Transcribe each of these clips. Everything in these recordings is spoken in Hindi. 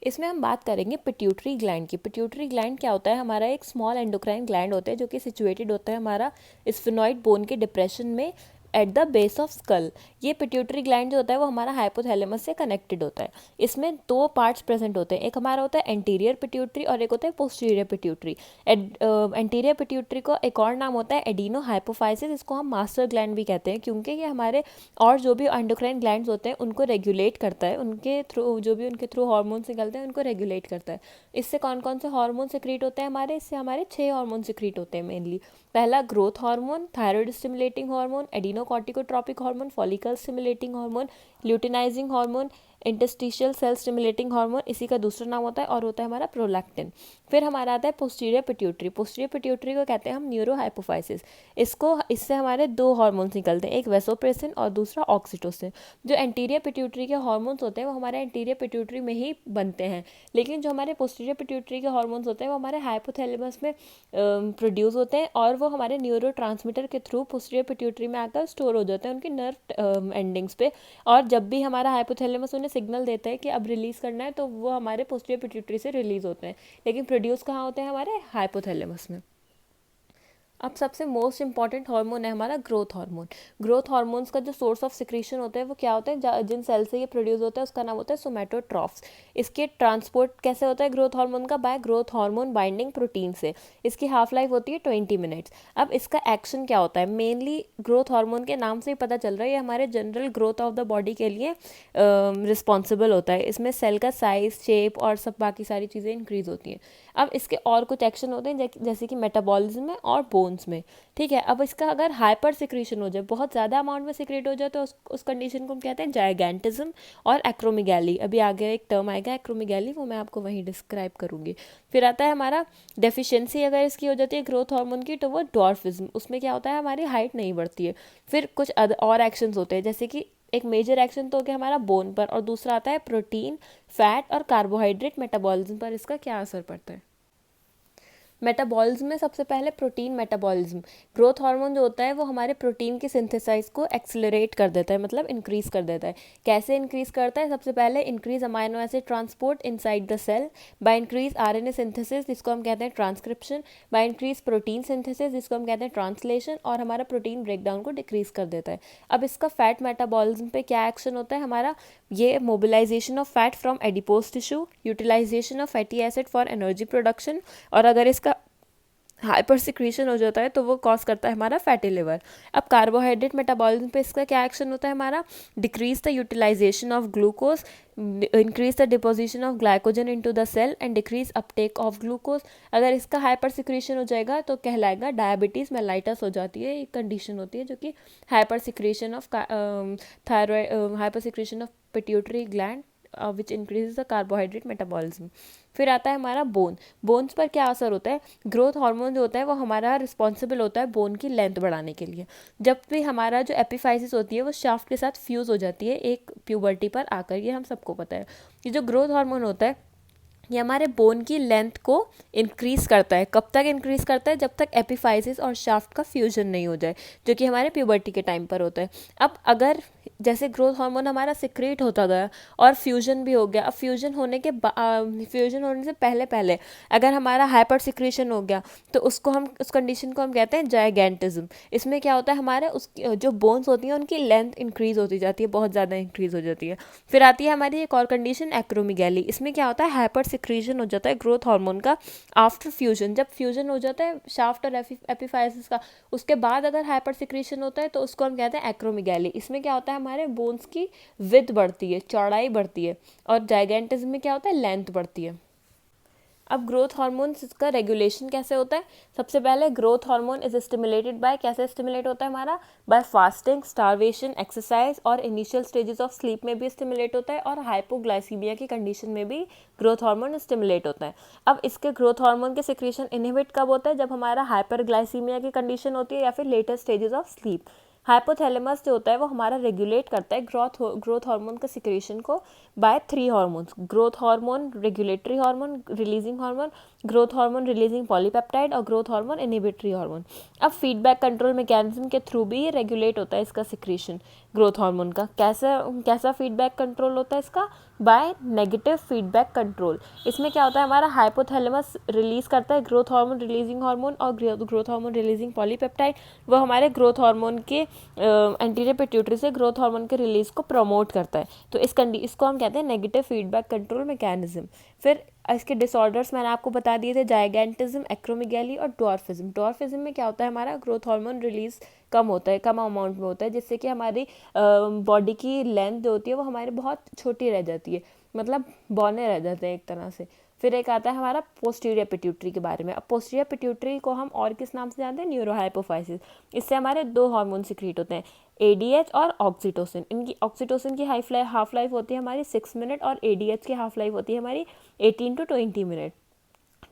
इसमें हम बात करेंगे पिट्यूटरी ग्लैंड की। पिट्यूटरी ग्लैंड क्या होता है? हमारा एक स्मॉल एंडोक्राइन ग्लैंड होता है जो कि सिचुएटेड होता है हमारा स्फेनॉइड बोन के डिप्रेशन में at the base of skull. ये पिट्यूटरी ग्लैंड जो होता है वो हमारा हाइपोथैलेमस से कनेक्टेड होता है। इसमें दो पार्ट्स प्रेजेंट होते हैं, एक हमारा होता है एंटीरियर पिट्यूटरी और एक होता है पोस्टीरियर पिट्यूटरी। एंटीरियर पिट्यूटरी को एक और नाम होता है एडिनो हाइपोफाइसिस। इसको हम मास्टर ग्लैंड भी कहते हैं क्योंकि ये हमारे और जो भी एंडोक्राइन ग्लैंड्स होते हैं उनको रेगुलेट करता है, उनके थ्रू जो भी उनके थ्रू हार्मोन्स निकलते हैं उनको रेगुलेट करता है। इससे कौन कौन से हार्मोन सिक्रीट होते हैं हमारे? इससे हमारे 6 हार्मोन सिक्रीट होते हैं मेनली। पहला growth hormone, thyroid stimulating hormone, adrenocorticotropic hormone, follicle stimulating hormone, luteinizing hormone, interstitial cell stimulating hormone, इसी का दूसरा नाम होता है, और होता है हमारा प्रोलैक्टिन। फिर हमारा आता है पोस्टीरियर पिट्यूटरी। पोस्टीरियर पिट्यूटरी को कहते हैं हम न्यूरोहाइपोफाइसिस। इससे हमारे 2 हार्मोन्स निकलते हैं, एक वेसोप्रेसिन और दूसरा ऑक्सीटोसिन। जो एंटीरियर पिट्यूटरी के हार्मोन्स होते हैं वो हमारे एंटीरियर पिट्यूटरी में ही बनते हैं, लेकिन जो हमारे पोस्टीरियर पिट्यूटरी के हार्मोन्स होते हैं वो हमारे हाइपोथैलेमस में प्रोड्यूस होते हैं और वो हमारे न्यूरोट्रांसमीटर के थ्रू पोस्टीरियर पिट्यूटरी में आकर स्टोर हो जाते हैं उनकी नर्व एंडिंग्स पे। और जब भी हमारा हाइपोथैलेमस उन्हें सिग्नल देता है कि अब रिलीज़ करना है तो वो हमारे पोस्टीरियर पिट्यूटरी से रिलीज़ होते हैं, लेकिन प्रोड्यूस कहाँ होते हैं? हमारे हाइपोथैलेमस में। अब सबसे मोस्ट इंपॉर्टेंट हार्मोन है हमारा ग्रोथ हार्मोन। ग्रोथ हार्मोन्स का जो सोर्स ऑफ सिक्रीशन होता है वो क्या होता है? जिन सेल से ये प्रोड्यूस होता है उसका नाम होता है सोमैटोट्रॉफ्स। इसके ट्रांसपोर्ट कैसे होता है ग्रोथ हार्मोन का? Bye growth hormone binding protein से। इसकी हाफ लाइफ होती है 20 मिनट्स। अब इसका एक्शन क्या होता है? मेनली ग्रोथ हार्मोन के नाम से ही पता चल रहा है ये हमारे general growth of the body के लिए रिस्पॉन्सिबल होता है। इसमें सेल का साइज, शेप और सब बाकी सारी चीज़ें इंक्रीज होती हैं। अब इसके और कुछ एक्शन होते हैं जैसे कि मेटाबॉलिज्म में और बोन्स में। ठीक है, अब इसका अगर हाइपर सिक्रीशन हो जाए, बहुत ज़्यादा अमाउंट में सिक्रेट हो जाए, तो उस कंडीशन को हम कहते हैं जायगैंटिज्म और एक्रोमेगैली। अभी आगे एक टर्म आएगा एक्रोमेगैली, वो मैं आपको वहीं डिस्क्राइब करूँगी। फिर आता है हमारा डेफिशिएंसी, अगर इसकी हो जाती है ग्रोथ हार्मोन की तो वो डॉर्फिज्म। उसमें क्या होता है? हमारी हाइट नहीं बढ़ती है। फिर कुछ और एक्शंस होते हैं, जैसे कि एक मेजर एक्शन तो हो गया हमारा बोन पर, और दूसरा आता है प्रोटीन, फैट और कार्बोहाइड्रेट मेटाबॉलिज्म पर इसका क्या असर पड़ता है। मेटाबॉलिज्म में सबसे पहले प्रोटीन मेटाबॉलिज्म। ग्रोथ हार्मोन जो होता है वो हमारे प्रोटीन की सिंथेसाइज को एक्सेलरेट कर देता है, मतलब इंक्रीज कर देता है। कैसे इंक्रीज करता है? सबसे पहले increase amino acid transport inside the cell, by increase RNA synthesis जिसको हम कहते हैं transcription, by increase protein synthesis जिसको हम कहते हैं ट्रांसलेशन, और हमारा प्रोटीन ब्रेकडाउन को डिक्रीज कर देता है। अब इसका फैट मेटाबॉलिज्म पे क्या एक्शन होता है हमारा? ये mobilisation of fat from adipose tissue, utilisation of fatty acid for energy production, और अगर इसका हाइपर सिक्रीशन हो जाता है तो वो कॉज करता है हमारा फैटी लिवर। अब कार्बोहाइड्रेट मेटाबॉलिज्म पे इसका क्या एक्शन होता है हमारा? Decrease the utilisation of glucose, increase the deposition of glycogen into the cell and decrease uptake of glucose. अगर इसका हाइपर सिक्रीशन हो जाएगा तो कहलाएगा डायबिटीज़ मेलाइटस हो जाती है। एक कंडीशन होती है जो कि hyper secretion of thyroid, hyper secretion of pituitary gland which increase the carbohydrate metabolism. फिर आता है हमारा बोन्स पर क्या असर होता है? ग्रोथ हार्मोन जो होता है वो हमारा रिस्पॉन्सिबल होता है बोन की लेंथ बढ़ाने के लिए। जब भी हमारा जो एपिफाइसिस होती है वो शाफ्ट के साथ फ्यूज़ हो जाती है एक प्यूबर्टी पर आकर, ये हम सबको पता है। ये जो ग्रोथ हार्मोन होता है ये हमारे बोन की लेंथ को इंक्रीज़ करता है। कब तक इंक्रीज़ करता है? जब तक एपिफाइसिस और शाफ्ट का फ्यूजन नहीं हो जाए, जो कि हमारे प्यूबर्टी के टाइम पर होता है। अब अगर जैसे ग्रोथ हार्मोन हमारा सिक्रेट होता गया और फ्यूजन भी हो गया, अब फ्यूजन होने से पहले पहले अगर हमारा हाइपर सिक्रेशन हो गया तो उस कंडीशन को हम कहते हैं जायगैंटिज्म। इसमें क्या होता है? हमारे जो बोन्स होती हैं उनकी लेंथ इंक्रीज होती जाती है, बहुत ज़्यादा इंक्रीज हो जाती है। फिर आती है हमारी एक और कंडीशन एक्रोमेगैली। इसमें क्या होता है? हाइपर सिक्रीशन हो जाता है ग्रोथ हार्मोन का आफ्टर फ्यूजन। जब फ्यूजन हो जाता है शाफ्ट और एपिफाइसिस का, उसके बाद अगर हाइपर सिक्रीशन होता है तो उसको हम कहते हैं एक्रोमेगैली। इसमें क्या होता है? हमारे बोन्स की विड्थ बढ़ती है, चौड़ाई बढ़ती है, और जायगैंटिज्म में क्या होता है? लेंथ बढ़ती है। अब ग्रोथ हार्मोन्स का रेगुलेशन कैसे होता है? सबसे पहले growth hormone is stimulated by, कैसे स्टिमुलेट होता है हमारा? बाय फास्टिंग, स्टारवेशन, एक्सरसाइज, और इनिशियल स्टेजेस ऑफ स्लीप में भी स्टिमुलेट होता है, और हाइपोग्लाइसीमिया की कंडीशन में भी ग्रोथ हार्मोन स्टिमुलेट होता है। अब इसके ग्रोथ हार्मोन के सिक्रीशन इनहिबिट कब होता है? जब हमारा हाइपरग्लाइसीमिया की कंडीशन होती है या फिर later stages of sleep. Hypothalamus जो होता है वो हमारा रेगुलेट करता है ग्रोथ हार्मोन का सिक्रेशन को by 3 hormones: growth hormone, regulatory hormone, releasing hormone, growth hormone releasing polypeptide, और ग्रोथ हार्मोन इनहिबिटरी हार्मोन। अब फीडबैक कंट्रोल मैकेनिज्म के थ्रू भी ये रेगुलेट होता है इसका सिक्रेशन ग्रोथ हार्मोन का। कैसा फीडबैक कंट्रोल होता है इसका? By negative feedback control. इसमें क्या होता है, हमारा हाइपोथैलेमस रिलीज करता है ग्रोथ हार्मोन रिलीजिंग हार्मोन और ग्रोथ हार्मोन रिलीजिंग पॉलीपेप्टाइड। वो हमारे ग्रोथ हार्मोन के एंटीरियर पिट्यूटरी से ग्रोथ हार्मोन के रिलीज को प्रमोट करता है। तो इसको हम कहते हैं नेगेटिव फीडबैक कंट्रोल मैकेनिज्म। फिर इसके डिसऑर्डर्स मैंने आपको बता दिए थे, जाइगेंटिज्म, एक्रोमेगैली और डॉर्फिज्म। डॉर्फिज्म में क्या होता है, हमारा ग्रोथ हार्मोन रिलीज कम होता है, कम अमाउंट में होता है, जिससे कि हमारी बॉडी की लेंथ जो होती है वो हमारी बहुत छोटी रह जाती है, मतलब बौने रह जाते हैं एक तरह से। फिर एक आता है हमारा पोस्टीरियर पिट्यूटरी के बारे में। अब पोस्टीरियर पिट्यूटरी को हम और किस नाम से जानते हैं, न्यूरोहाइपोफाइसिस। इससे हमारे दो हार्मोन सिक्रीट होते हैं, एडीएच और ऑक्सीटोसिन। इनकी ऑक्सीटोसिन की हाफ लाइफ होती है हमारी 6 मिनट और एडीएच की हाफ लाइफ होती है हमारी 18 to 20 मिनट।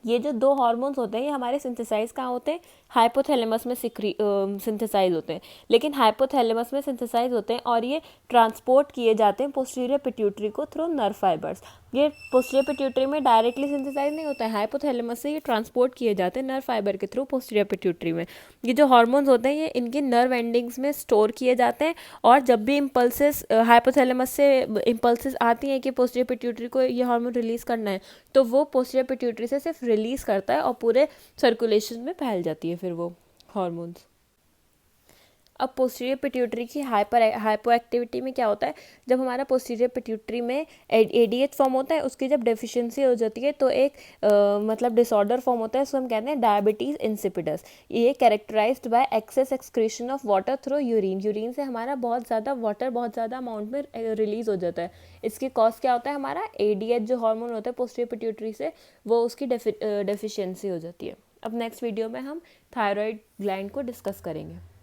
ये जो दो हार्मोन्स होते हैं ये हमारे सिंथेसाइज कहाँ होते हैं, हाइपोथैलेमस में सिंथेसाइज होते हैं। लेकिन हाइपोथैलेमस में सिंथेसाइज होते हैं और ये ट्रांसपोर्ट किए जाते हैं पोस्टीरियर पिट्यूटरी को थ्रू नर्व फाइबर्स। ये पोस्टीरियर पिट्यूटरी में डायरेक्टली सिंथेसाइज नहीं होता है, हाइपोथैलेमस से ये ट्रांसपोर्ट किए जाते हैं नर्व फाइबर के थ्रू पोस्टीरियर पिट्यूटरी में। ये जो हार्मोन्स होते हैं ये इनके नर्व एंडिंग्स में स्टोर किए जाते हैं, और जब भी इम्पल्सेस हाइपोथैलेमस से इम्पल्सेस आती हैं कि पोस्टीरियर पिट्यूटरी को ये हार्मोन रिलीज़ करना है, तो वो पोस्टीरियर पिट्यूटरी से सिर्फ रिलीज़ करता है और पूरे सर्कुलेशन में फैल जाती है फिर वो हार्मोन्स। अब पोस्टीरियर पिट्यूटरी की हाइपो एक्टिविटी में क्या होता है, जब हमारा पोस्टीरियर पिट्यूटरी में एडीएच फॉर्म होता है, उसकी जब डेफिशिएंसी हो जाती है तो एक मतलब डिसऑर्डर फॉर्म होता है, उसको हम कहते हैं डायबिटीज़ इंसिपिडस। ये characterised by excess excretion of water through urine. Urine से हमारा बहुत ज़्यादा वाटर बहुत ज़्यादा अमाउंट में रिलीज हो जाता है। इसकी कॉज क्या होता है, हमारा एडीएच जो हार्मोन होता है पोस्टीरियर पिट्यूटरी से, वो उसकी डेफिशिएंसी हो जाती है। अब नेक्स्ट वीडियो में हम थायराइड ग्लैंड को डिस्कस करेंगे।